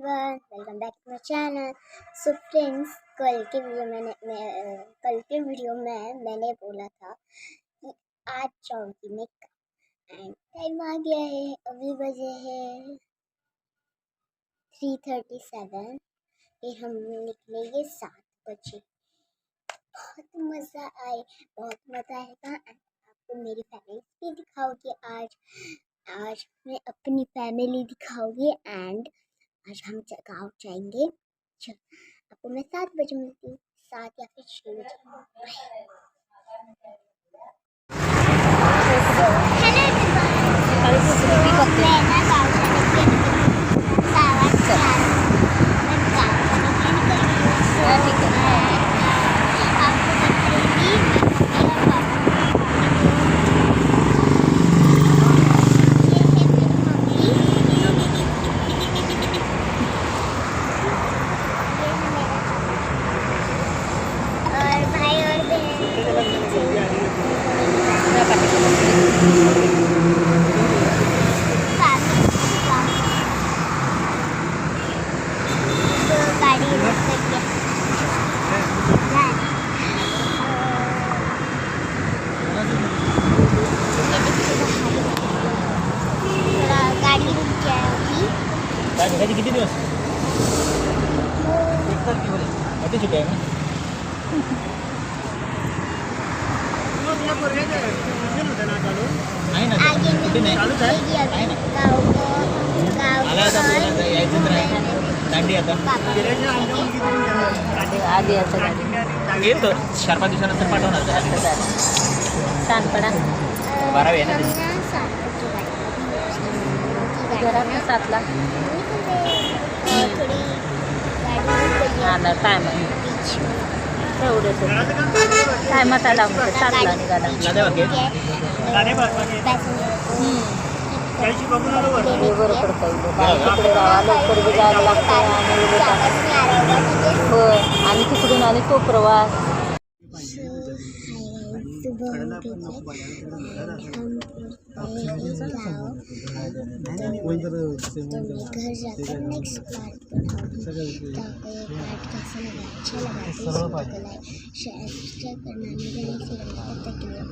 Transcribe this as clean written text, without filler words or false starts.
Everyone, welcome back to my channel. So friends, कल के video में मैंने बोला था कि आज जाऊंगी मैं एंड टाइम आ गया है। अभी बजे है 3:37। ये हम निकलेंगे 7 बजे। बहुत मज़ा आएगा एंड आपको मेरी फैमिली भी दिखाओगे। आज मैं अपनी फैमिली दिखाऊंगी एंड आज हम गाँव जाएंगे। आपको मैं 7 बजे मिलती हूँ, 7 या फिर 6 बजे। किती दिवस किती चुके आहे नाही ना किती नाही चालूच आहे ना दांडी आता आधी असं येतो 4-5 दिवसानंतर पाठवणार शानपडा 12 आहे ना घरात 7ला आला टायम तेवढंच टायमात आला 7ला निघाला हे बरं पडतं तिकडे गावा लवकर बी जायला लागतं होय आणि तिकडून आले तो प्रवास घर जाकर नेक्स्ट पार्ट बनाऊंगी। तो आपको ये पार्ट कैसा लगा, अच्छा लगा तो इसे लाइक शेयर करना नहीं भूलिए। तब तक के लिए